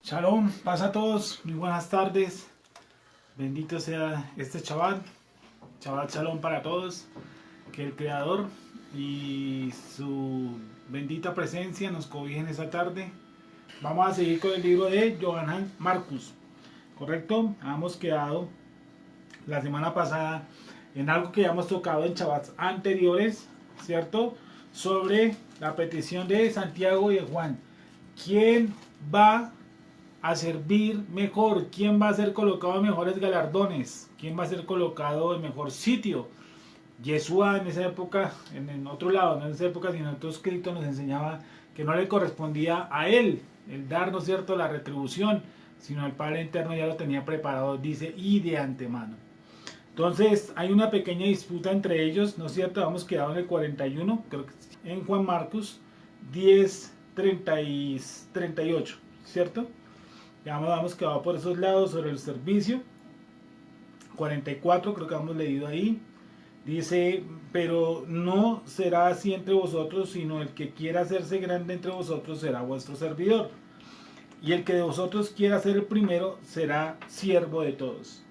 Shalom, paz a todos, muy buenas tardes. Bendito sea este Shabbat. Shabbat Shalom para todos. Que el Creador y su bendita presencia nos cobijen esta tarde. Vamos a seguir con el libro de Johann Marcus. ¿Correcto? Hemos quedado la semana pasada en algo que ya hemos tocado en Shabbats anteriores, ¿cierto? Sobre la petición de Santiago y de Juan. ¿Quién va a servir mejor? ¿Quién va a ser colocado en mejores galardones? ¿Quién va a ser colocado en mejor sitio? Yeshua en esa época, en otro lado, no en esa época, sino en otro escrito nos enseñaba que no le correspondía a él el dar, ¿no es cierto?, la retribución, sino el Padre Eterno ya lo tenía preparado, dice, y de antemano. Entonces hay una pequeña disputa entre ellos, ¿no es cierto? Hemos quedado en el 41, creo que en Juan Marcos 10, 30 y 38, ¿cierto? Ya hemos quedado por esos lados sobre el servicio. 44 creo que hemos leído ahí. Dice, pero no será así entre vosotros, sino el que quiera hacerse grande entre vosotros será vuestro servidor. Y el que de vosotros quiera ser el primero será siervo de todos.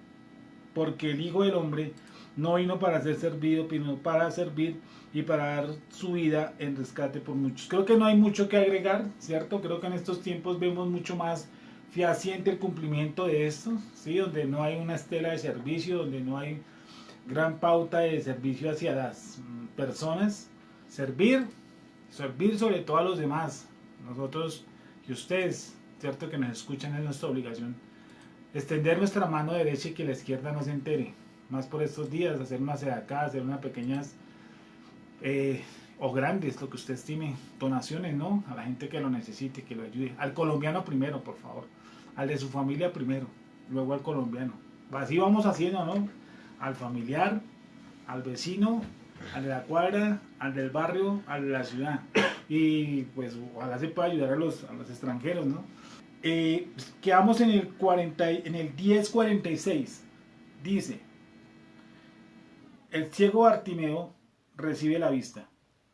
Porque el Hijo del Hombre no vino para ser servido, sino para servir y para dar su vida en rescate por muchos. Creo que no hay mucho que agregar, ¿cierto? Creo que en estos tiempos vemos mucho más fehaciente el cumplimiento de esto, ¿sí? Donde no hay una estela de servicio, donde no hay gran pauta de servicio hacia las personas. Servir sobre todo a los demás. Nosotros y ustedes, ¿cierto?, que nos escuchan, es nuestra obligación extender nuestra mano derecha y que la izquierda no se entere. Más por estos días, hacer más de acá, hacer unas pequeñas o grandes, lo que usted estime, donaciones, ¿no? A la gente que lo necesite, que lo ayude. Al colombiano primero, por favor. Al de su familia primero, luego al colombiano. Así vamos haciendo, ¿no? Al familiar, al vecino, al de la cuadra, al del barrio, al de la ciudad. Y pues ojalá se pueda ayudar a los extranjeros, ¿no? Quedamos en el 10:46. Dice, el ciego Bartimeo recibe la vista.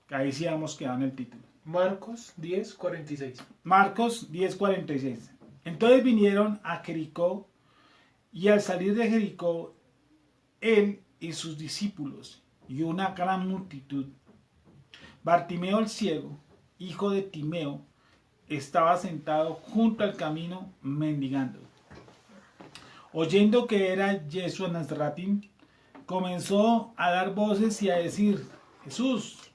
Ahí sí hemos quedado en el título. Marcos 10:46. Marcos 10:46. Entonces vinieron a Jericó, y al salir de Jericó, él y sus discípulos y una gran multitud, Bartimeo el ciego, hijo de Timeo, estaba sentado junto al camino mendigando. Oyendo que era Yeshua Nazratín, comenzó a dar voces y a decir, Jesús,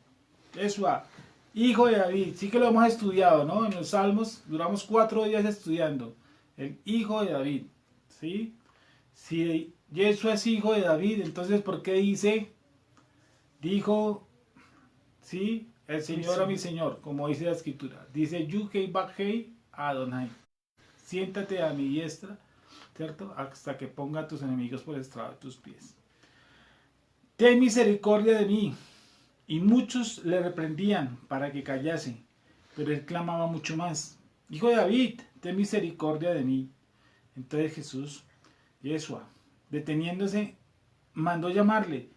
Yeshua, hijo de David. Sí que lo hemos estudiado, ¿no? En los Salmos duramos 4 días estudiando. El hijo de David, ¿sí? Si Yeshua es hijo de David, entonces ¿por qué dijo, sí, el Señor a mi Señor, como dice la Escritura? Dice, Yuhei Bajei Adonai. Siéntate a mi diestra, ¿cierto? Hasta que ponga a tus enemigos por estrado de tus pies. Ten misericordia de mí. Y muchos le reprendían para que callase, pero él clamaba mucho más. Hijo de David, ten misericordia de mí. Entonces Jesús, Yeshua, deteniéndose, mandó llamarle.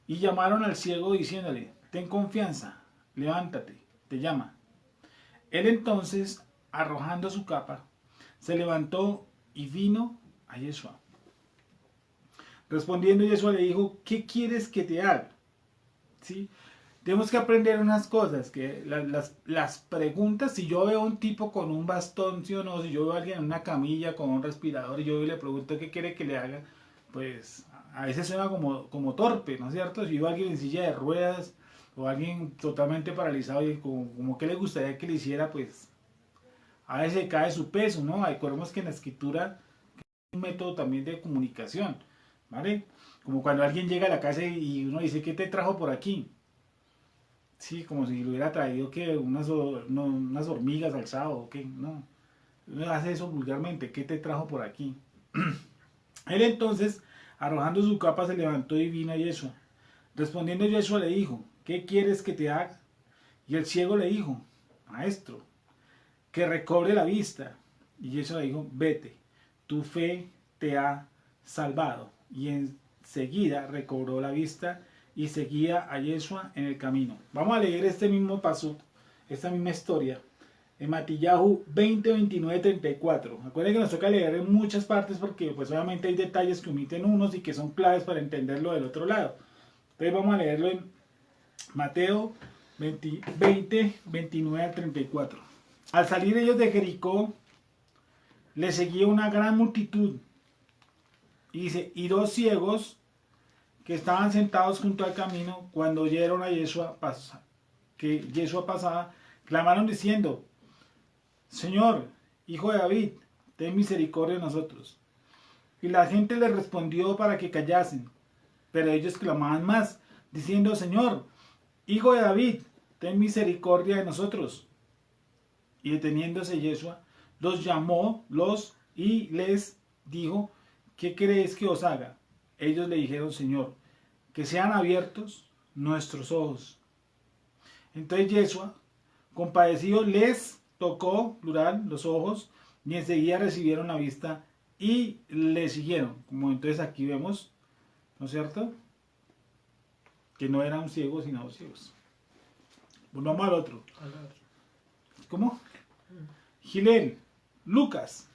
Y llamaron al ciego diciéndole, ten confianza, levántate, te llama. Él entonces, arrojando su capa, se levantó y vino a Yeshua. Respondiendo Yeshua le dijo, ¿qué quieres que te haga? ¿Sí? Tenemos que aprender unas cosas, que las preguntas, si yo veo a un tipo con un bastón, ¿sí o no? Si yo veo a alguien en una camilla con un respirador y yo le pregunto qué quiere que le haga, pues a veces suena como torpe, ¿no es cierto? Si yo veo a alguien en silla de ruedas o a alguien totalmente paralizado y como que le gustaría que le hiciera, pues a veces cae su peso, ¿no? Recordemos que en la escritura es un método también de comunicación, ¿vale? Como cuando alguien llega a la casa y uno dice, ¿qué te trajo por aquí? Sí, como si le hubiera traído que unas hormigas al sábado, ¿qué? No, uno hace eso vulgarmente, ¿qué te trajo por aquí? Él entonces, arrojando su capa, se levantó y vino a Yeshua. Respondiendo Yeshua le dijo, ¿qué quieres que te haga? Y el ciego le dijo, Maestro, que recobre la vista. Y Yeshua le dijo, vete, tu fe te ha salvado. Y enseguida recobró la vista y seguía a Yeshua en el camino. Vamos a leer este mismo paso, esta misma historia, en Matillahu 20, 29, 34. Acuérdense que nos toca leer en muchas partes porque pues obviamente hay detalles que omiten unos y que son claves para entenderlo del otro lado. Entonces vamos a leerlo en Mateo 20, 29 al 34. Al salir ellos de Jericó, le seguía una gran multitud. Y dice, y dos ciegos que estaban sentados junto al camino, cuando oyeron a Yeshua que Yeshua pasaba, clamaron diciendo, Señor, Hijo de David, ten misericordia de nosotros. Y la gente les respondió para que callasen, pero ellos clamaban más, diciendo, Señor, Hijo de David, ten misericordia de nosotros. Y deteniéndose Yeshua, los llamó y les dijo, ¿qué queréis que os haga? Ellos le dijeron, Señor, que sean abiertos nuestros ojos. Entonces Yeshua, compadecido, les tocó, plural, los ojos, y enseguida recibieron la vista y le siguieron. Como entonces aquí vemos, ¿no es cierto? Que no eran ciegos, sino dos ciegos. Volvamos al otro. ¿Cómo? Gilel, Lucas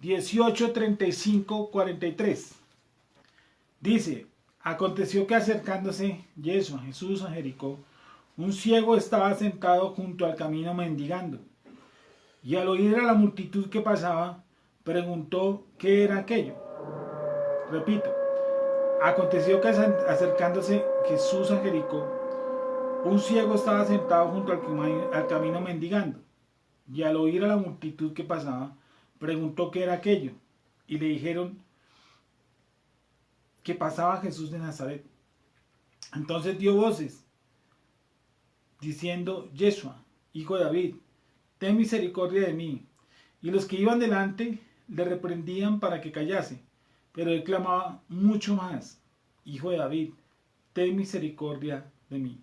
18, 35, 43. Dice, aconteció que acercándose Yeshua, Jesús a Jericó, un ciego estaba sentado junto al camino mendigando. Y al oír a la multitud que pasaba, preguntó qué era aquello. Repito, aconteció que acercándose Jesús a Jericó, un ciego estaba sentado junto al camino mendigando. Y al oír a la multitud que pasaba, preguntó qué era aquello. Y le dijeron que pasaba Jesús de Nazaret. Entonces dio voces, diciendo, Yeshua, Hijo de David, ten misericordia de mí. Y los que iban delante le reprendían para que callase. Pero él clamaba mucho más, Hijo de David, ten misericordia de mí.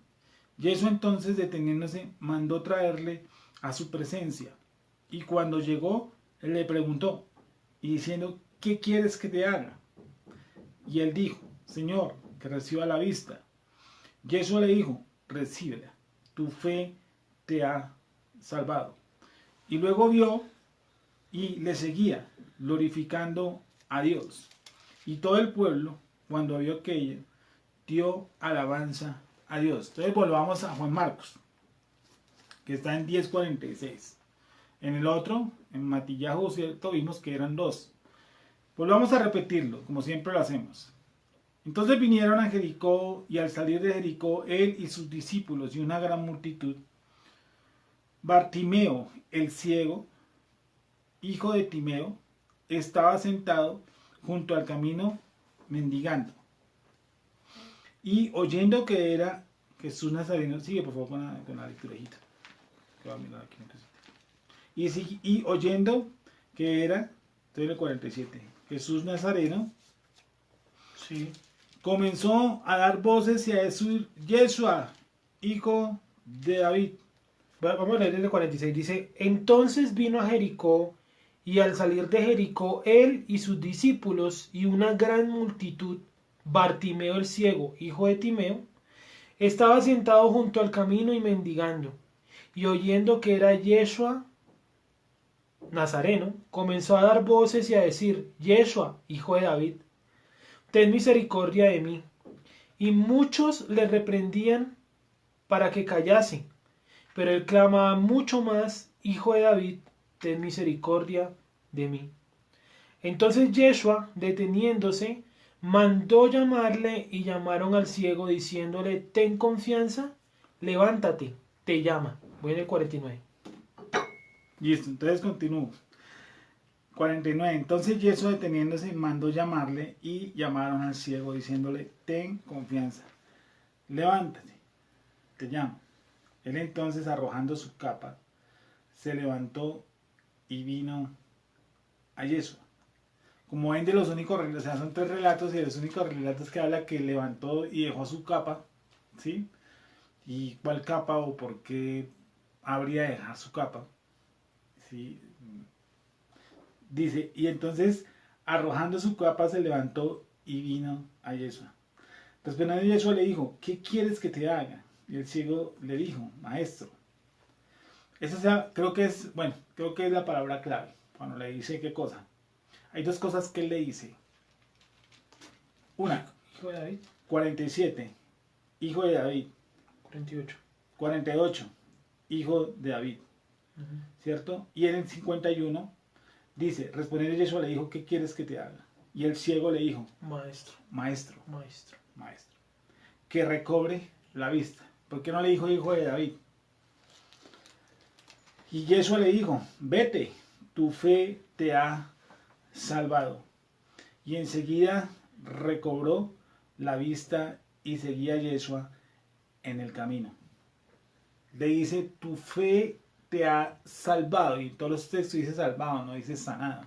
Yeshua entonces, deteniéndose, mandó traerle a su presencia. Y cuando llegó, él le preguntó, y diciendo, ¿qué quieres que te haga? Y él dijo, Señor, que reciba la vista. Yeshua le dijo, recíbela, tu fe te ha salvado. Y luego vio y le seguía, glorificando a Dios. Y todo el pueblo, cuando vio aquello, dio alabanza a Dios. Entonces volvamos a Juan Marcos, que está en 10:46. En el otro, en Matillahu, ¿cierto? Vimos que eran dos. Volvamos a repetirlo, como siempre lo hacemos. Entonces vinieron a Jericó, y al salir de Jericó, él y sus discípulos y una gran multitud, Bartimeo, el ciego, hijo de Timeo, estaba sentado junto al camino mendigando. Y oyendo que era Jesús Nazareno, sigue por favor con la lecturita. Y oyendo que era, estoy en el 47, Jesús Nazareno, Sí. comenzó a dar voces y a decir, Yeshua, Hijo de David. Vamos a leer el 46. Dice, entonces vino a Jericó, y al salir de Jericó, él y sus discípulos y una gran multitud, Bartimeo el ciego, hijo de Timeo, estaba sentado junto al camino y mendigando. Y oyendo que era Yeshua Nazareno, comenzó a dar voces y a decir, Yeshua, hijo de David, ten misericordia de mí. Y muchos le reprendían para que callase, pero él clamaba mucho más, Hijo de David, ten misericordia de mí. Entonces Yeshua, deteniéndose, mandó llamarle, y llamaron al ciego diciéndole, ten confianza, levántate, te llama. Voy en el 49. Listo, entonces continúo. 49. Entonces Yeshua, deteniéndose, mandó llamarle, y llamaron al ciego diciéndole, ten confianza, levántate, te llamo. Él entonces, arrojando su capa, se levantó y vino a Yeshua. Como ven, de los únicos relatos, o sea, son tres relatos, y de los únicos relatos que habla que levantó y dejó su capa, ¿sí? ¿Y cuál capa o por qué habría de dejar su capa? ¿Sí? Dice, y entonces, arrojando su capa, se levantó y vino a Yeshua. Respondiendo Yeshua le dijo, ¿qué quieres que te haga? Y el ciego le dijo, maestro, creo que es, bueno, creo que es la palabra clave. Cuando le dice qué cosa. Hay dos cosas que él le dice. Una, Hijo de David. 47, hijo de David. 48. 48, hijo de David. Ujú. ¿Cierto? Y él en 51 dice, respondiendo Yeshua le dijo, ¿qué quieres que te haga? Y el ciego le dijo, Maestro. maestro, Maestro. maestro, que recobre la vista. ¿Por qué no le dijo hijo de David? Y Yeshua le dijo, vete, tu fe te ha salvado. Y enseguida recobró la vista y seguía a Yeshua en el camino. Le dice, tu fe te ha salvado. Y en todos los textos dice salvado, no dice sanado.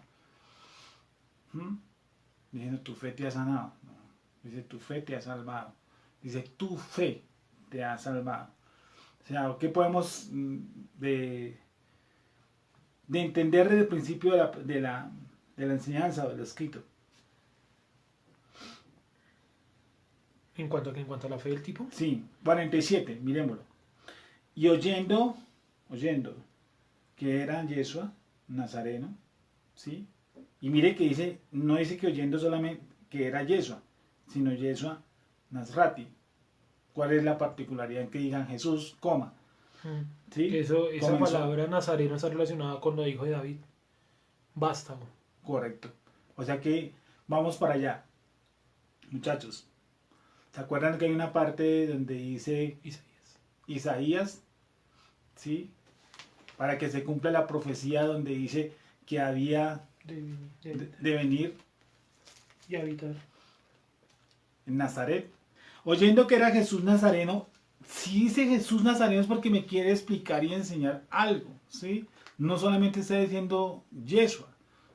Diciendo, tu fe te ha sanado. No. Dice, tu fe te ha salvado. Dice, tu fe te ha salvado. O sea, ¿qué podemos de entender desde el principio de la enseñanza o del escrito? ¿En cuanto a qué? ¿En cuanto a la fe del tipo? Sí, 47, miremoslo. Y oyendo que era Yeshua, Nazareno, ¿sí? Y mire que dice, no dice que oyendo solamente que era Yeshua, sino Yeshua Nazrati. ¿Cuál es la particularidad en que digan Jesús, coma? ¿Sí? Esa Comenzó. palabra nazareno está relacionada con lo hijo de David. Vástago. Correcto. O sea que vamos para allá. Muchachos, ¿se acuerdan que hay una parte donde dice Isaías? ¿Sí? Para que se cumpla la profecía donde dice que había de venir y habitar en Nazaret. Oyendo que era Jesús Nazareno, si dice Jesús Nazareno es porque me quiere explicar y enseñar algo, ¿sí? No solamente está diciendo Yeshua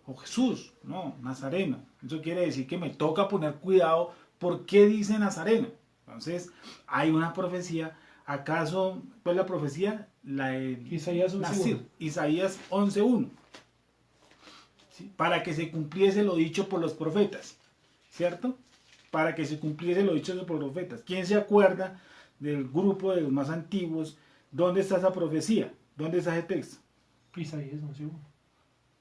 o Jesús, no, Nazareno. Eso quiere decir que me toca poner cuidado por qué dice Nazareno. Entonces, hay una profecía. ¿Acaso, pues la profecía? La de Isaías 11:1. Isaías 11:1. ¿Sí? Para que se cumpliese lo dicho por los profetas, ¿cierto? Para que se cumpliese lo dicho por los profetas. ¿Quién se acuerda del grupo de los más antiguos? ¿Dónde está esa profecía? ¿Dónde está ese texto? Isaías 11:1.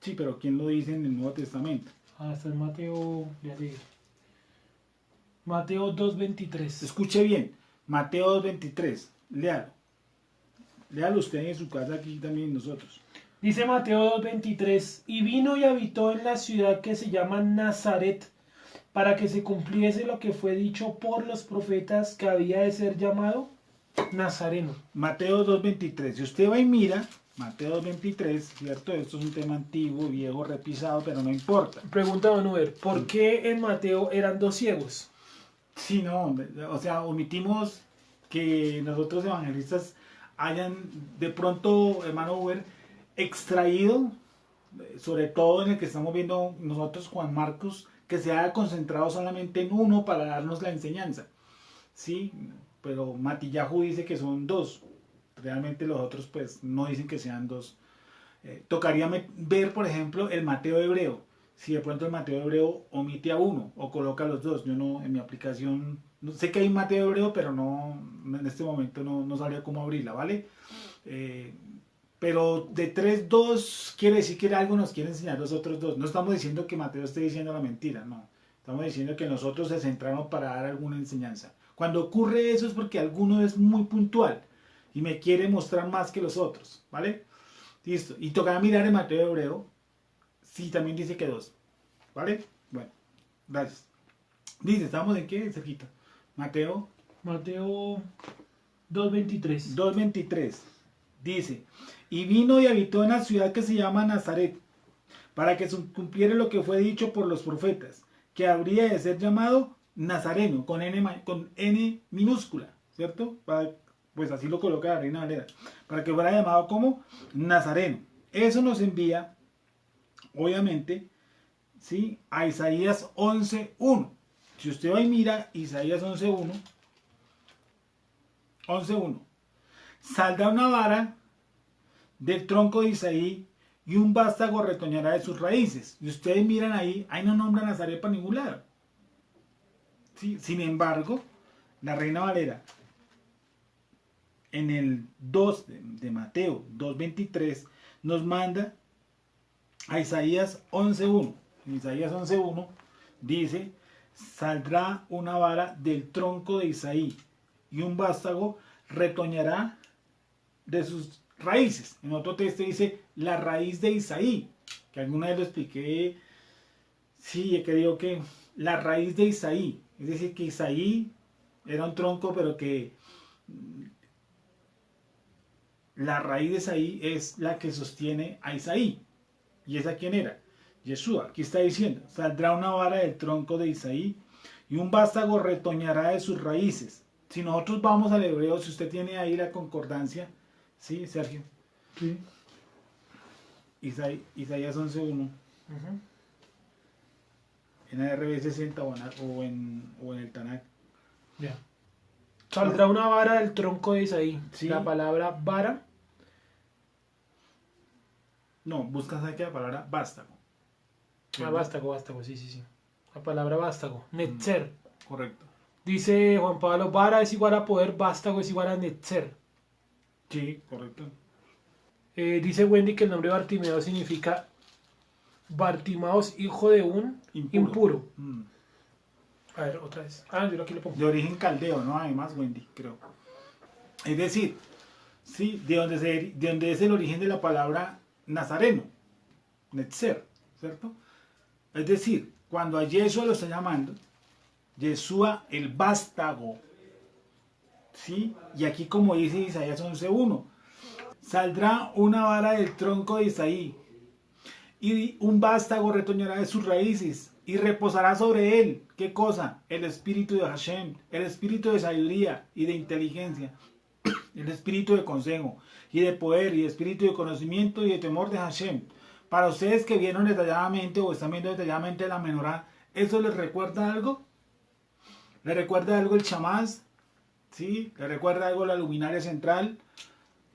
Sí, pero ¿quién lo dice en el Nuevo Testamento? Hasta el Mateo, ya leí. Mateo 2:23. Escuche bien, Mateo 2:23, léalo. Léalo usted en su casa, aquí también nosotros. Dice Mateo 2:23, y vino y habitó en la ciudad que se llama Nazaret, para que se cumpliese lo que fue dicho por los profetas, que había de ser llamado Nazareno. Mateo 2:23, si usted va y mira, Mateo 2:23, ¿cierto? Esto es un tema antiguo, viejo, repisado, pero no importa. Pregunta Don Uber, ¿por qué en Mateo eran dos ciegos? Sí, no, o sea, omitimos que nosotros evangelistas hayan de pronto, hermano Uber, extraído, sobre todo en el que estamos viendo nosotros, Juan Marcos, que se haya concentrado solamente en uno para darnos la enseñanza, ¿sí? Pero Matillahu dice que son dos, realmente los otros pues no dicen que sean dos. Tocaría ver, por ejemplo, el Mateo hebreo, si de pronto el Mateo hebreo omite a uno o coloca a los dos. Yo no, en mi aplicación, no, sé que hay un Mateo hebreo, pero no, en este momento no sabría cómo abrirla, ¿vale? Pero de 3:2 quiere decir que algo nos quiere enseñar los otros dos. No estamos diciendo que Mateo esté diciendo la mentira, no. Estamos diciendo que nosotros se centramos para dar alguna enseñanza. Cuando ocurre eso es porque alguno es muy puntual y me quiere mostrar más que los otros, ¿vale? Listo. Y tocará mirar en Mateo hebreo. Sí, también dice que 2. ¿Vale? Bueno, gracias. Dice, ¿estamos en qué? Cerquita. Mateo 2:23. 2:23. Dice, y vino y habitó en la ciudad que se llama Nazaret, para que se cumpliera lo que fue dicho por los profetas, que habría de ser llamado Nazareno, con N minúscula, ¿cierto? Pues así lo coloca la Reina Valera, para que fuera llamado como Nazareno. Eso nos envía, obviamente, ¿sí? A Isaías 11:1. Si usted va y mira Isaías 11:1, saldrá una vara del tronco de Isaí y un vástago retoñará de sus raíces. Y ustedes miran ahí no nombra Nazaret para ningún lado. ¿Sí? Sin embargo, la Reina Valera en el 2 de Mateo 2:23 nos manda a Isaías 11:1. En Isaías 11:1 dice: saldrá una vara del tronco de Isaí y un vástago retoñará de sus raíces. En otro texto dice la raíz de Isaí, que alguna vez lo expliqué. Sí, he querido que la raíz de Isaí, es decir, que Isaí era un tronco, pero que la raíz de Isaí es la que sostiene a Isaí. ¿Y esa quién era? Yeshua. Aquí está diciendo: saldrá una vara del tronco de Isaí y un vástago retoñará de sus raíces. Si nosotros vamos al hebreo, si usted tiene ahí la concordancia, ¿sí, Sergio? Sí. Isaías 11:1. En ARB 60 o en el Tanakh. Ya. Saldrá una vara del tronco de Isaí. Sí. La palabra vara. No, buscas aquí la palabra vástago. Vástago, sí. La palabra vástago. Netzer. Correcto. Dice Juan Pablo: vara es igual a poder, vástago es igual a netzer. Sí, correcto. Dice Wendy que el nombre Bartimeo significa Bartimaos, hijo de un impuro. A ver, otra vez. Yo aquí lo pongo. De origen caldeo, ¿no? Además, Wendy, creo. Es decir, sí, de donde es el origen de la palabra nazareno, netzer, ¿cierto? Es decir, cuando a Yeshua lo está llamando, Yeshua el vástago, ¿sí? Y aquí, como dice Isaías 11:1, saldrá una vara del tronco de Isaí y un vástago retoñará de sus raíces y reposará sobre él. ¿Qué cosa? El espíritu de Hashem, el espíritu de sabiduría y de inteligencia, el espíritu de consejo y de poder y el espíritu de conocimiento y de temor de Hashem. Para ustedes que vieron detalladamente o están viendo detalladamente la menorá, ¿eso les recuerda algo? ¿Les recuerda algo el chamás? ¿Sí? ¿Les recuerda algo la luminaria central?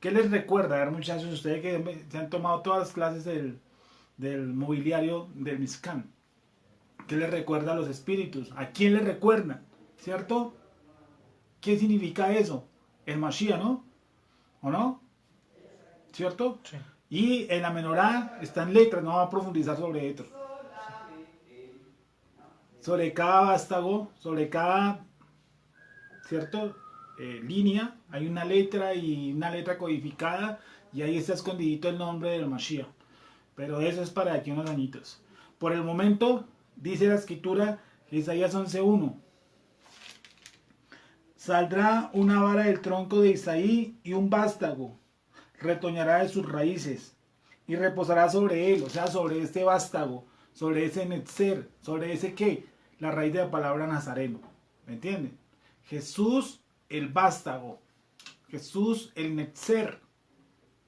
¿Qué les recuerda? A ver, muchachos, ustedes que se han tomado todas las clases del mobiliario del Mizkan, ¿qué les recuerda a los espíritus? ¿A quién les recuerda? ¿Cierto? ¿Qué significa eso? El Mashiach, ¿no? ¿O no? ¿Cierto? Sí. Y en la menorá están letras, no vamos a profundizar sobre esto. Sobre cada vástago, sobre cada, ¿cierto? Línea, hay una letra y una letra codificada, y ahí está escondidito el nombre del Mashiach. Pero eso es para aquí unos añitos. Por el momento, dice la escritura, Isaías 11:1. Saldrá una vara del tronco de Isaí y un vástago retoñará de sus raíces y reposará sobre él, o sea, sobre este vástago, sobre ese netzer, sobre ese qué, la raíz de la palabra nazareno. ¿Me entienden? Jesús el vástago, Jesús el netzer.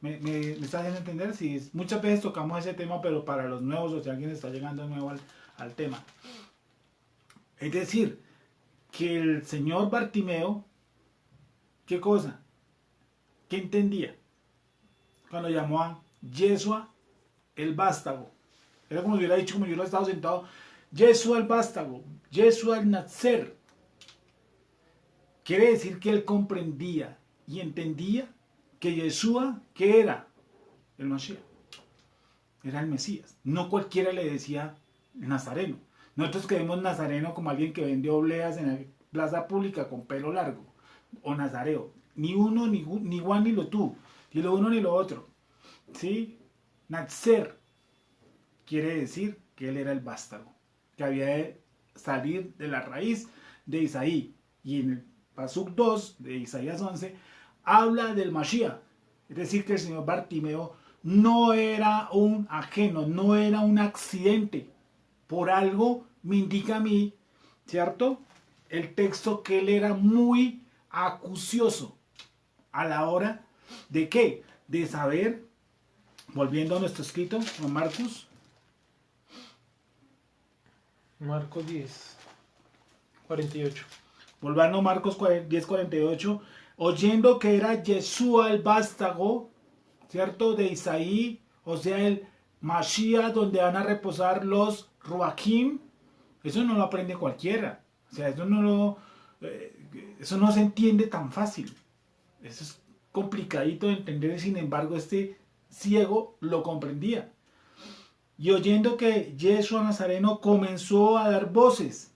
¿Me está haciendo entender? Sí, muchas veces tocamos ese tema, pero para los nuevos, o si alguien está llegando nuevo al tema. Es decir, que el señor Bartimeo, ¿qué cosa? ¿Qué entendía? Cuando llamó a Yeshua el vástago. Era como si hubiera dicho, como yo lo estaba sentado, Yeshua el vástago, Yeshua el Natzer. Quiere decir que él comprendía y entendía que Yeshua, ¿qué era? El Mashiach. Era el Mesías. No cualquiera le decía nazareno. Nosotros creemos nazareno como alguien que vende obleas en la plaza pública con pelo largo. O nazareo. Ni uno, ni Juan, ni lo tú. Ni lo uno, ni lo otro. ¿Sí? Natzer quiere decir que él era el vástago. Que había de salir de la raíz de Isaí. Y en el Pasuk 2 de Isaías 11 habla del Mashiach. Es decir, que el señor Bartimeo no era un ajeno, no era un accidente. Por algo me indica a mí, ¿cierto? El texto que él era muy acucioso a la hora de ¿qué? De saber, volviendo a nuestro escrito, en Marcos 10, 48. Volviendo a Marcos 10, 48, oyendo que era Yeshua el vástago, ¿cierto? De Isaí, o sea, el Mashiach, donde van a reposar los Ruachim. Eso no lo aprende cualquiera. O sea, eso no se entiende tan fácil. Eso es complicadito de entender y sin embargo este ciego lo comprendía. Y oyendo que Yeshua Nazareno comenzó a dar voces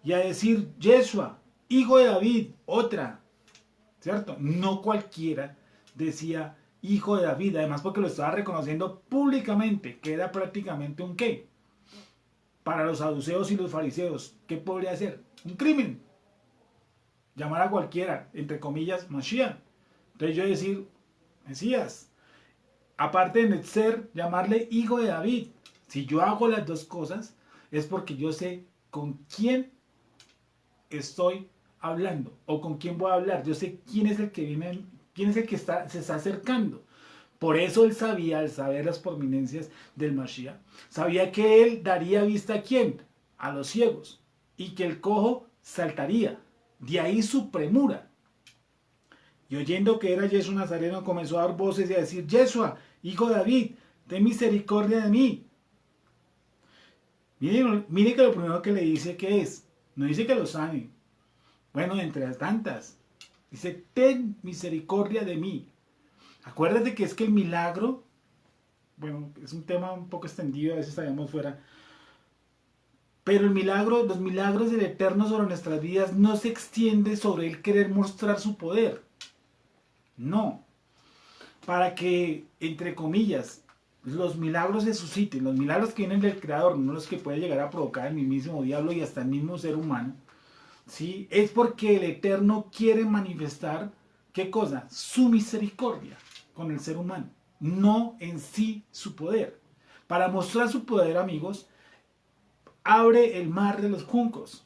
y a decir, Yeshua, hijo de David, otra, ¿cierto? No cualquiera decía hijo de David, además porque lo estaba reconociendo públicamente, que era prácticamente un qué. Para los saduceos y los fariseos, ¿qué podría ser? Un crimen. Llamar a cualquiera, entre comillas, Mashiach. Entonces yo decir, Mesías. Aparte de ser, llamarle hijo de David. Si yo hago las dos cosas, es porque yo sé con quién estoy hablando o con quién voy a hablar. Yo sé quién es el que viene, quién es el que se está acercando. Por eso él sabía, al saber las prominencias del Mashiach, sabía que él daría vista a quién, a los ciegos, y que el cojo saltaría. De ahí su premura. Y oyendo que era Yeshua Nazareno, comenzó a dar voces y a decir, Yeshua, hijo de David, ten misericordia de mí. Mire que lo primero que le dice que es, no dice que lo sane. Bueno, entre las tantas, dice, ten misericordia de mí. Acuérdate que es que el milagro, bueno, es un tema un poco extendido, a veces estaríamos fuera, pero el milagro, los milagros del Eterno sobre nuestras vidas no se extiende sobre el querer mostrar su poder. No. Para que, entre comillas, los milagros se susciten, los milagros que vienen del Creador, no los que puede llegar a provocar el mismo diablo y hasta el mismo ser humano, ¿sí? Es porque el Eterno quiere manifestar, ¿qué cosa? Su misericordia con el ser humano, no en sí su poder. Para mostrar su poder, amigos, abre el mar de los juncos,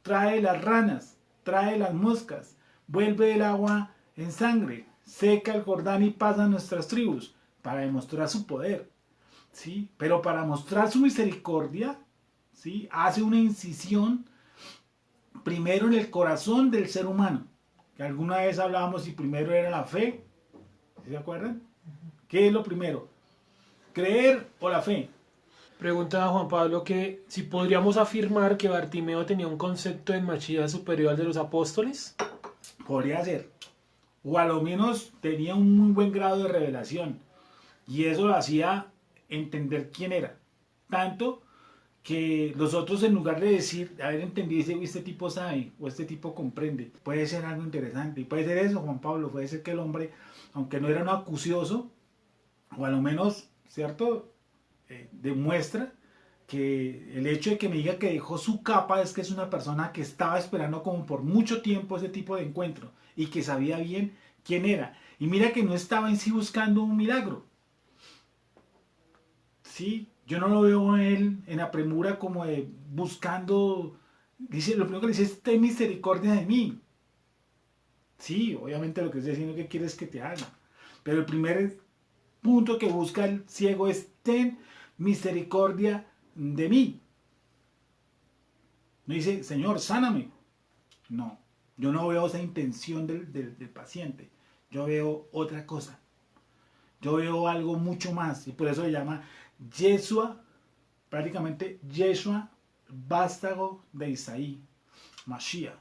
trae las ranas, trae las moscas, vuelve el agua en sangre, seca el Jordán y pasa a nuestras tribus, para demostrar su poder, ¿sí? Pero para mostrar su misericordia, ¿sí? Hace una incisión primero en el corazón del ser humano, que alguna vez hablábamos si primero era la fe, ¿se acuerdan? ¿Qué es lo primero? ¿Creer o la fe? Pregunta a Juan Pablo que si podríamos afirmar que Bartimeo tenía un concepto de Mashiach superior al de los apóstoles. Podría ser. O a lo menos tenía un muy buen grado de revelación. Y eso lo hacía entender quién era. Tanto que los otros, en lugar de decir, haber entendido, dice, este tipo sabe o este tipo comprende, puede ser algo interesante. Y puede ser eso, Juan Pablo, puede ser que el hombre, aunque no era un acucioso, o a lo menos, ¿cierto? Demuestra que el hecho de que me diga que dejó su capa es que es una persona que estaba esperando como por mucho tiempo ese tipo de encuentro y que sabía bien quién era. Y mira que no estaba en sí buscando un milagro. ¿Sí? Yo no lo veo a él en la premura como de buscando, dice, lo primero que le dice es, ten misericordia de mí. Sí, obviamente lo que estoy diciendo que quieres que te haga. Pero el primer punto que busca el ciego es, ten misericordia de mí. No dice, Señor, sáname. No, yo no veo esa intención del paciente. Yo veo otra cosa. Yo veo algo mucho más. Y por eso le llama Yeshua, prácticamente Yeshua, vástago de Isaí, Mashiach.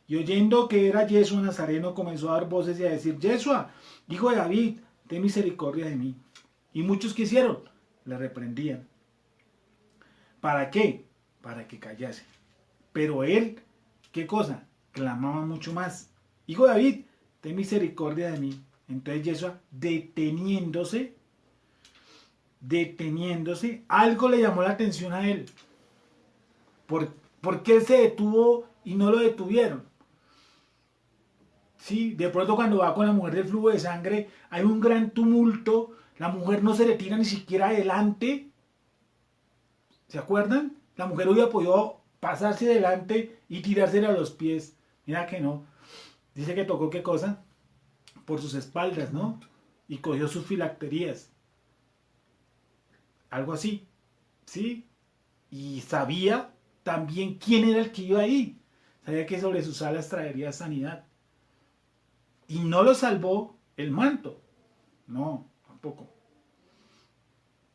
Y oyendo que era Yeshua Nazareno, comenzó a dar voces y a decir, Yeshua, hijo de David, ten misericordia de mí. Y muchos que hicieron, le reprendían. ¿Para qué? Para que callase. Pero él, ¿qué cosa? Clamaba mucho más. Hijo de David, ten misericordia de mí. Entonces Yeshua, deteniéndose, algo le llamó la atención a él. ¿Por qué él se detuvo y no lo detuvieron? Sí, de pronto cuando va con la mujer del flujo de sangre, hay un gran tumulto, la mujer no se le tira ni siquiera adelante. ¿Se acuerdan? La mujer hubiera podido pasarse adelante y tirársela a los pies. Mira que no. Dice que tocó qué cosa? Por sus espaldas, ¿no? Y cogió sus filacterías. Algo así. ¿Sí? Y sabía también quién era el que iba ahí. Sabía que sobre sus alas traería sanidad. Y no lo salvó el manto. No, tampoco.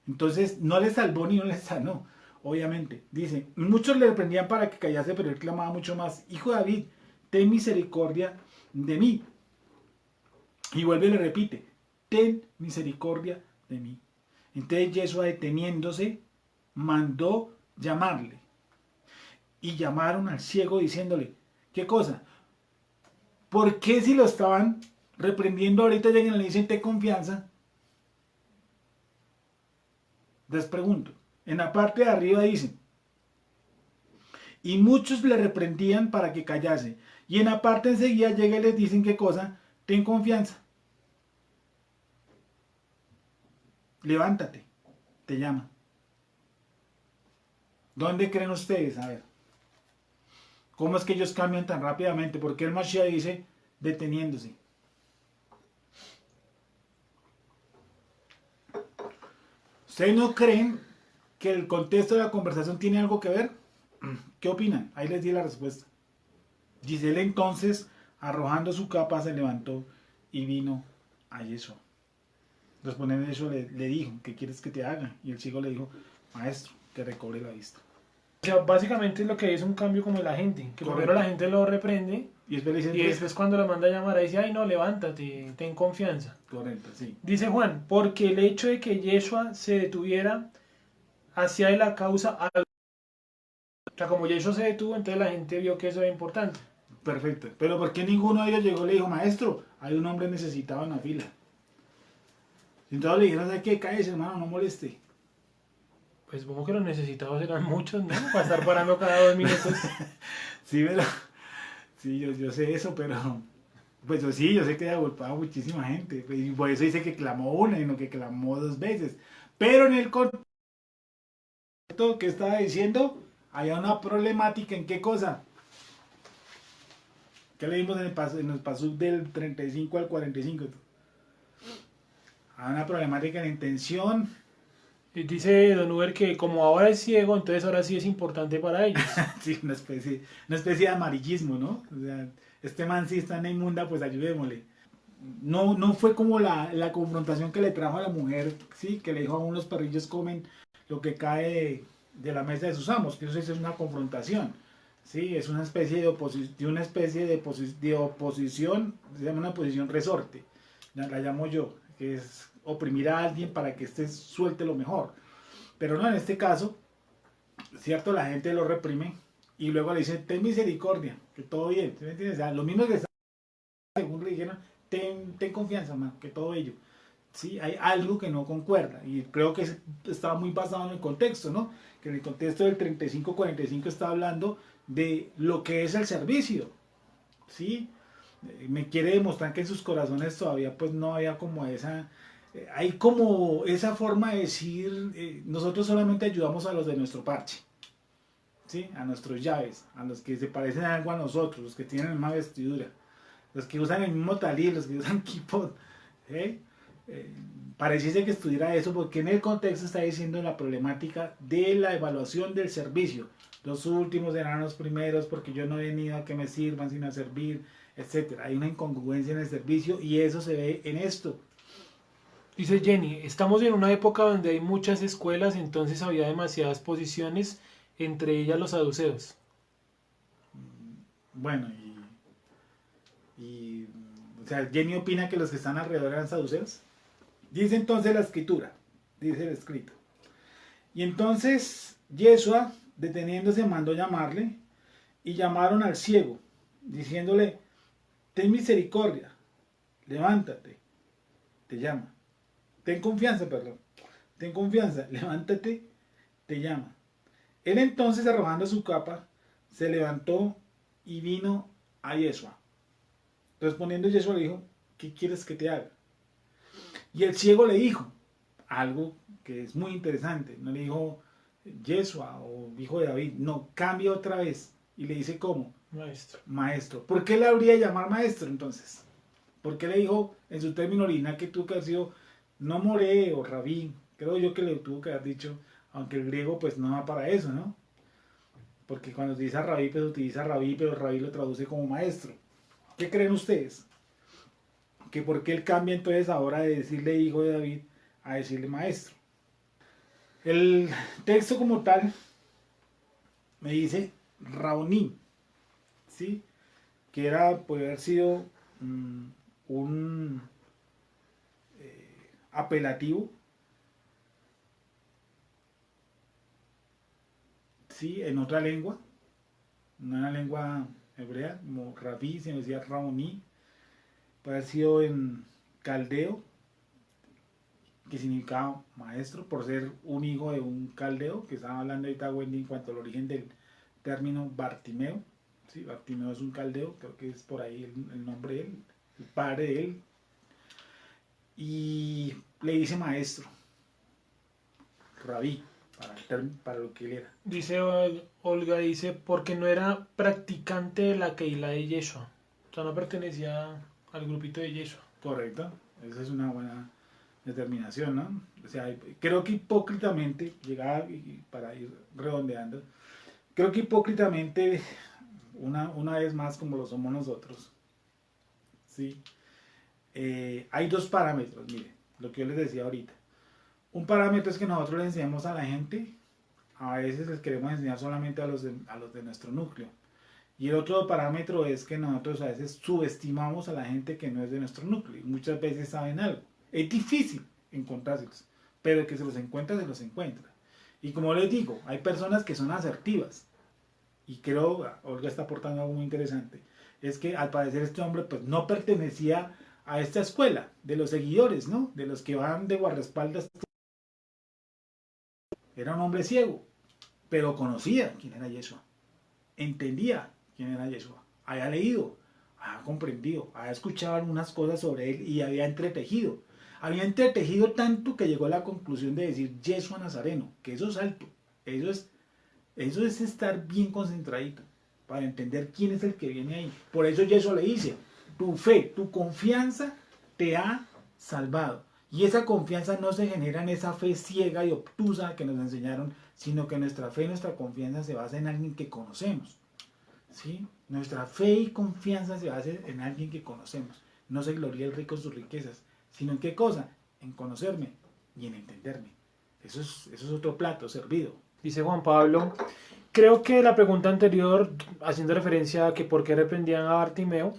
Entonces no le salvó ni no le sanó. Obviamente. Dice, muchos le reprendían para que callase, pero él clamaba mucho más. Hijo de David, ten misericordia de mí. Y vuelve y le repite, ten misericordia de mí. Entonces Yeshua, deteniéndose, mandó llamarle. Y llamaron al ciego diciéndole, ¿qué cosa? ¿Por qué si lo estaban reprendiendo ahorita llegan y le dicen ten confianza? Les pregunto. En la parte de arriba dicen, y muchos le reprendían para que callase. Y en la parte enseguida llega y les dicen qué cosa, ten confianza. Levántate, te llama. ¿Dónde creen ustedes? A ver. ¿Cómo es que ellos cambian tan rápidamente? ¿Por qué el Mashiach dice deteniéndose? ¿Ustedes no creen que el contexto de la conversación tiene algo que ver? ¿Qué opinan? Ahí les di la respuesta. Giselle entonces, arrojando su capa, se levantó y vino a Yeshua. Respondiendo a Yeshua le dijo, ¿qué quieres que te haga? Y el chico le dijo, maestro, que recobre la vista. O sea, básicamente lo que es un cambio como la gente, que Correcto. primero la gente lo reprende Y después, y después cuando lo manda a llamar ahí dice, ay no, levántate, ten confianza. Correcto, sí. Dice Juan, porque el hecho de que Yeshua se detuviera hacía de la causa algo. O sea, como Yeshua se detuvo, entonces la gente vio que eso era importante. Perfecto. Pero ¿por qué ninguno de ellos llegó y le dijo, maestro, hay un hombre necesitado en la fila? Y entonces le dijeron, ¿sabes qué? Cállese, hermano, no moleste. Pues supongo que los necesitados eran muchos, ¿no? Para estar parando cada 2 minutos. Sí, pero, sí, yo sé eso, pero pues yo sí, yo sé que agolpaba muchísima gente. Y por eso dice que clamó una y no que clamó 2 veces. Pero en el contexto que estaba diciendo, había una problemática en qué cosa. ¿Qué leímos en el pasuk del 35 al 45? Había una problemática en la intención. Y dice Don Uber que como ahora es ciego, entonces ahora sí es importante para ellos. Sí, una especie de amarillismo, ¿no? O sea, este man sí está en la inmunda, pues ayudémosle. No fue como la confrontación que le trajo a la mujer, sí, que le dijo aún los perrillos comen lo que cae de la mesa de sus amos, que eso es una confrontación, sí, es una especie de oposición, se llama una posición resorte, la llamo yo, que es oprimir a alguien para que éste suelte lo mejor, pero no, en este caso, cierto, la gente lo reprime y luego le dice, ten misericordia, que todo bien, ¿sí me entiendes? O sea, lo mismo que según le dijeron, ten confianza, man, que todo ello. ¿Sí? Hay algo que no concuerda y creo que está muy basado en el contexto, ¿no? Que en el contexto del 35-45 está hablando de lo que es el servicio, ¿sí? Me quiere demostrar que en sus corazones todavía pues no había como esa, hay como esa forma de decir, nosotros solamente ayudamos a los de nuestro parche, ¿sí? A nuestros llaves, a los que se parecen algo a nosotros, los que tienen la misma vestidura, los que usan el mismo talí, los que usan kipot, ¿eh? Pareciese que estuviera eso, porque en el contexto está diciendo la problemática de la evaluación del servicio. Los últimos serán los primeros, porque yo no he venido a que me sirvan sino a servir, etcétera. Hay una incongruencia en el servicio y eso se ve en esto. Dice Jenny, estamos en una época donde hay muchas escuelas, entonces había demasiadas posiciones, entre ellas los saduceos. Bueno, o sea, Jenny opina que los que están alrededor eran saduceos. Dice entonces la escritura, dice el escrito. Y entonces Yeshua, deteniéndose, mandó llamarle y llamaron al ciego, diciéndole, ten misericordia, levántate, te llama. Ten confianza, perdón. Ten confianza, levántate, te llama. Él entonces, arrojando su capa, se levantó y vino a Yeshua. Respondiendo Yeshua le dijo, ¿qué quieres que te haga? Y el ciego le dijo algo que es muy interesante. No le dijo Yeshua o hijo de David. No, cambia otra vez. Y le dice ¿cómo? Maestro. Maestro. ¿Por qué le habría de llamar maestro entonces? ¿Por qué le dijo en su término original que tuvo que haber sido no more o rabí? Creo yo que le tuvo que haber dicho, aunque el griego pues no va para eso, ¿no? Porque cuando utiliza rabí, pues utiliza rabí, pero rabí lo traduce como maestro. ¿Qué creen ustedes? Que por qué él cambia entonces ahora de decirle hijo de David a decirle maestro. El texto como tal me dice Raoní, ¿sí? Que era, puede haber sido un apelativo, ¿sí? En otra lengua, una lengua hebrea, como Rabí, se me decía Raoní, puede haber sido en caldeo, que significaba maestro, por ser un hijo de un caldeo, que estaba hablando ahorita Wendy en cuanto al origen del término Bartimeo. ¿Sí? Bartimeo es un caldeo, creo que es por ahí el nombre de él, el padre de él. Y le dice maestro, rabí, para lo que él era. Dice Olga, dice, porque no era practicante de la Keilah de Yeshua. O sea, no pertenecía al grupito de Yeshua. Correcto, esa es una buena determinación, ¿no? O sea, creo que hipócritamente, llegaba para ir redondeando, creo que hipócritamente, una vez más como lo somos nosotros, ¿sí? Hay dos parámetros, mire, lo que yo les decía ahorita. Un parámetro es que nosotros le enseñamos a la gente, a veces les queremos enseñar solamente a los de nuestro núcleo. Y el otro parámetro es que nosotros a veces subestimamos a la gente que no es de nuestro núcleo y muchas veces saben algo. Es difícil encontrárselos, pero el que se los encuentra, se los encuentra. Y como les digo, hay personas que son asertivas. Y creo, Olga está aportando algo muy interesante, es que al parecer este hombre pues no pertenecía a esta escuela de los seguidores, ¿no? De los que van de guardaespaldas. Era un hombre ciego, pero conocía quién era Yeshua. Entendía quién era Yeshua. Había leído, había comprendido, había escuchado algunas cosas sobre él y había entretejido. Había entretejido tanto que llegó a la conclusión de decir Yeshua Nazareno, que eso es alto. Eso es estar bien concentradito para entender quién es el que viene ahí. Por eso Yeshua le dice, tu fe, tu confianza te ha salvado. Y esa confianza no se genera en esa fe ciega y obtusa que nos enseñaron, sino que nuestra fe y nuestra confianza se basa en alguien que conocemos. ¿Sí? Nuestra fe y confianza se basa en alguien que conocemos. No se gloria el rico en sus riquezas, sino en qué cosa, en conocerme y en entenderme. Eso es otro plato servido. Dice Juan Pablo, creo que la pregunta anterior, haciendo referencia a que por qué reprendían a Bartimeo,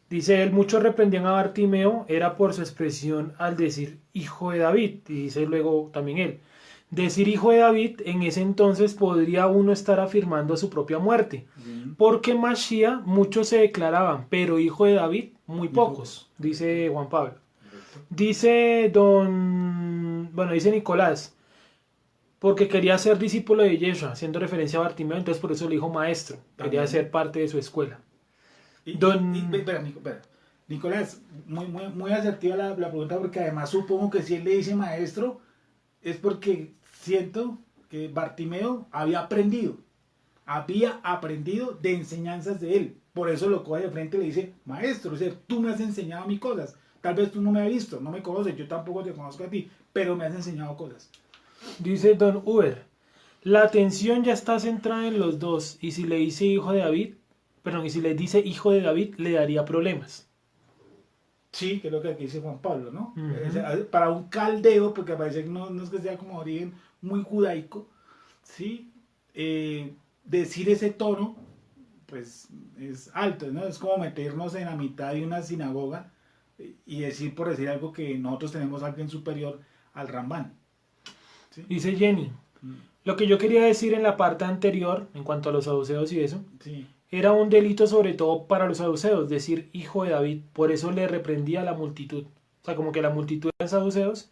dice él, muchos reprendían a Bartimeo, era por su expresión al decir hijo de David, y dice luego también él, decir hijo de David en ese entonces podría uno estar afirmando su propia muerte, porque Mashiach muchos se declaraban, pero hijo de David muy pocos, dice Juan Pablo. Dice dice Nicolás, porque quería ser discípulo de Yeshua, haciendo referencia a Bartimeo, entonces por eso le dijo maestro, quería ser parte de su escuela. Espera, Nicolás, muy asertiva la pregunta, porque además supongo que si él le dice maestro, es porque siento que Bartimeo había aprendido de enseñanzas de él. Por eso lo coge de frente y le dice, maestro, o sea, tú me has enseñado a mí cosas. Tal vez tú no me has visto, no me conoces, yo tampoco te conozco a ti, pero me has enseñado cosas. Dice Don Uber, la atención ya está centrada en los dos, y si le dice hijo de David, y si le dice hijo de David, le daría problemas. Sí, que es lo que aquí dice Juan Pablo, ¿no? Para un caldeo, porque parece que no es que sea como origen muy judaico, ¿sí? Decir ese tono, pues es alto, ¿no? Es como meternos en la mitad de una sinagoga y decir, por decir algo, que nosotros tenemos a alguien superior al Rambán. ¿Sí? Dice Jenny, lo que yo quería decir en la parte anterior, en cuanto a los saduceos y eso, sí, era un delito sobre todo para los saduceos, decir hijo de David, por eso le reprendía a la multitud. O sea, como que la multitud de saduceos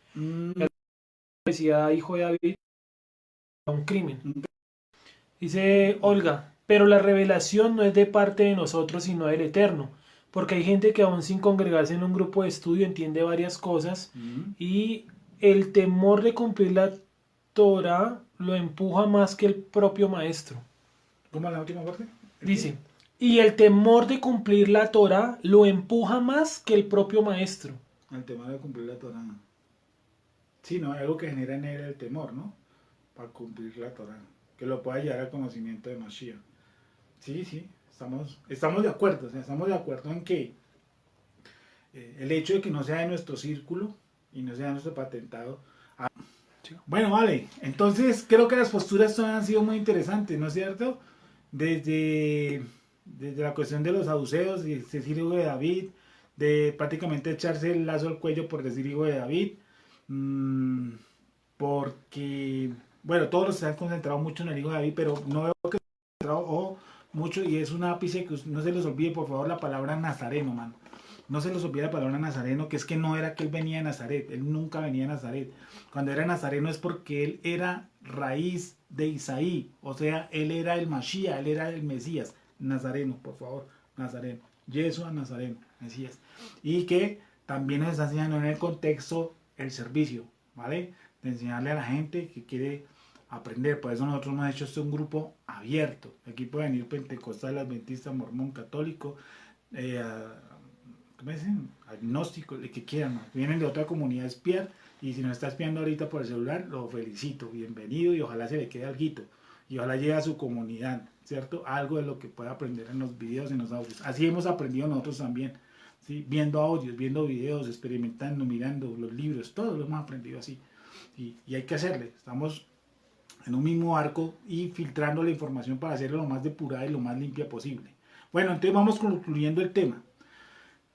decía hijo de David, era un crimen. Dice Olga, pero la revelación no es de parte de nosotros, sino del Eterno, porque hay gente que aún sin congregarse en un grupo de estudio entiende varias cosas y el temor de cumplir la Torah lo empuja más que el propio maestro. ¿Cómo es la última parte? Dice, y el temor de cumplir la Torah lo empuja más que el propio maestro. El temor de cumplir la Torah. Sí, no, hay algo que genera en él el temor, ¿no? Para cumplir la Torah. Que lo pueda llevar al conocimiento de Mashiach. Sí, estamos de acuerdo. O sea, estamos de acuerdo en que el hecho de que no sea de nuestro círculo y no sea de nuestro patentado. Bueno, vale. Entonces, creo que las posturas han sido muy interesantes, ¿no es cierto? Desde la cuestión de los saduceos, de decir hijo de David, de prácticamente echarse el lazo al cuello por decir hijo de David, Mm, porque, bueno, todos los están concentrados mucho en el hijo de David, pero no veo que concentrado mucho, y es un ápice que no se les olvide, por favor, la palabra nazareno, mano. No se les olvide la palabra nazareno, que es que no era que él venía de Nazaret, él nunca venía de Nazaret. Cuando era nazareno es porque él era raíz de Isaí, o sea, él era el Mashiach, él era el Mesías. Nazareno, por favor, nazareno. Yeshua Nazareno, Mesías. Y que también nos está enseñando en el contexto el servicio, ¿vale? De enseñarle a la gente que quiere aprender. Por eso nosotros hemos hecho un grupo abierto. Aquí pueden ir pentecostal, adventista, mormón, católico, eh, ¿cómo dicen? Agnóstico, el que quieran, ¿no? Vienen de otra comunidad a espiar, y si nos está espiando ahorita por el celular, lo felicito, bienvenido, y ojalá se le quede alguito, y ojalá llegue a su comunidad, ¿cierto? Algo de lo que pueda aprender en los videos, en los audios. Así hemos aprendido nosotros también, ¿sí? Viendo audios, viendo videos, experimentando, mirando los libros, todo lo hemos aprendido así. Y hay que hacerle, estamos en un mismo arco y filtrando la información para hacerlo lo más depurada y lo más limpia posible. Bueno, entonces vamos concluyendo el tema.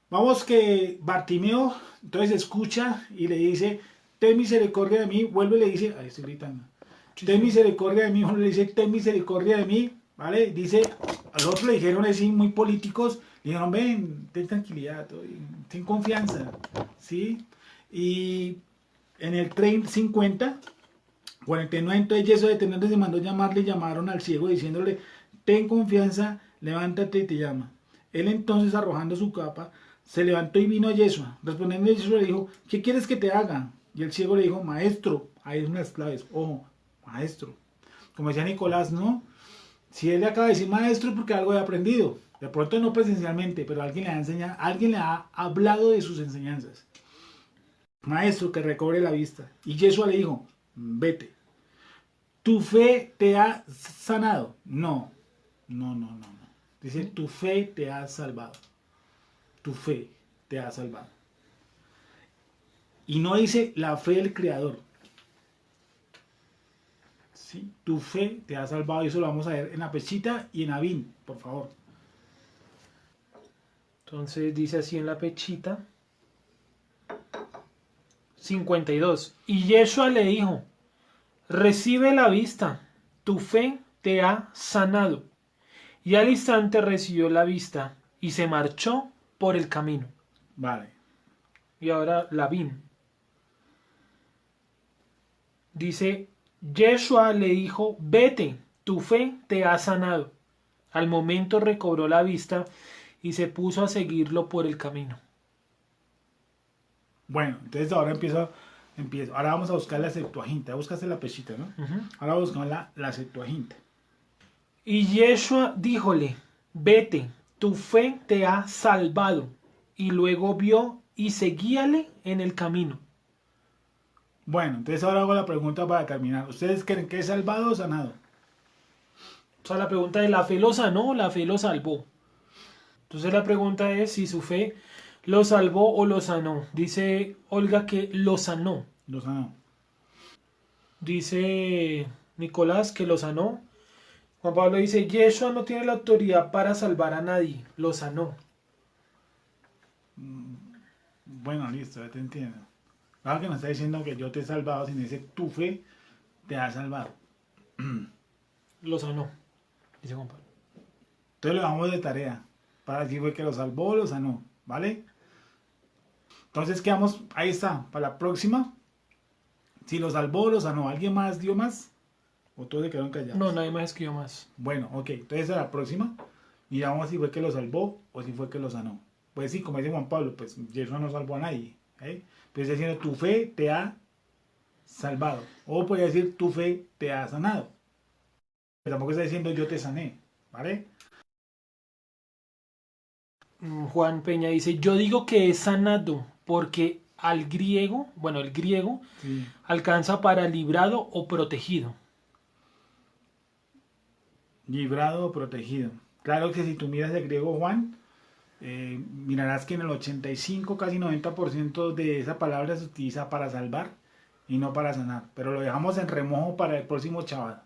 Vamos que Bartimeo entonces escucha y le dice, ten misericordia de mí, vuelve y le dice, ahí estoy gritando, ten misericordia de mí, vuelve y le dice, ten misericordia de mí, ¿vale? Dice, al otro le dijeron así, muy políticos, le dijeron, ven, ten tranquilidad, ten confianza, ¿sí? Y en el 50, 49, entonces Jesús de tener se mandó llamarle, llamaron al ciego diciéndole, ten confianza, levántate y te llama. Él entonces, arrojando su capa, se levantó y vino a Yeshua. Respondiendo, Yeshua le dijo, ¿qué quieres que te haga? Y el ciego le dijo, maestro, ahí es unas claves, ojo, maestro. Como decía Nicolás, ¿no? Si él le acaba de decir maestro es porque algo ha aprendido. De pronto no presencialmente, pero alguien le ha enseñado, alguien le ha hablado de sus enseñanzas. Maestro, que recobre la vista. Y Yeshua le dijo, vete. ¿Tu fe te ha sanado? No, no, no, no, no. Dice, tu fe te ha salvado. Tu fe te ha salvado. Y no dice la fe del Creador. ¿Sí? Tu fe te ha salvado. Y eso lo vamos a ver en la pechita y en Abín, por favor. Entonces dice así en la pechita. 52. Y Yeshua le dijo, recibe la vista, tu fe te ha sanado. Y al instante recibió la vista y se marchó por el camino. Vale. Y ahora Lavín. Dice, Yeshua le dijo, vete, tu fe te ha sanado. Al momento recobró la vista y se puso a seguirlo por el camino. Bueno, entonces ahora empiezo. Ahora vamos a buscar la Septuaginta. Buscaste la pechita, ¿no? Ahora buscamos la Septuaginta. Y Yeshua díjole, vete, tu fe te ha salvado. Y luego vio y seguíale en el camino. Bueno, entonces ahora hago la pregunta para terminar. ¿Ustedes creen que es salvado o sanado? O sea, la pregunta es, ¿la fe lo sanó o la fe lo salvó? Entonces la pregunta es si su fe lo salvó o lo sanó. Dice Olga que lo sanó. Lo sanó. Dice Nicolás que lo sanó. Juan Pablo dice, Yeshua no tiene la autoridad para salvar a nadie. Lo sanó. Bueno, listo, ya te entiendo. Claro que no está diciendo que yo te he salvado, sino dice tu fe te ha salvado. Lo sanó, dice Juan Pablo. Entonces lo dejamos de tarea para decir fue que lo salvó o lo sanó, ¿vale? Entonces quedamos, ahí está, para la próxima. Si lo salvó o lo sanó, ¿alguien más dio más? ¿O todos se quedaron callados? No, nadie más escribió más. Bueno, ok, entonces a la próxima miramos si fue que lo salvó o si fue que lo sanó. Pues sí, como dice Juan Pablo, pues Jesús no salvó a nadie. Pues diciendo, tu fe te ha salvado. O puede decir, tu fe te ha sanado. Pero tampoco está diciendo, yo te sané, ¿vale? Juan Peña dice, yo digo que es sanado porque al griego, bueno, el griego Sí. alcanza para librado o protegido. Librado o protegido. Claro que si tú miras el griego, Juan, mirarás que en el 85, casi 90% de esa palabra se utiliza para salvar y no para sanar. Pero lo dejamos en remojo para el próximo chaval.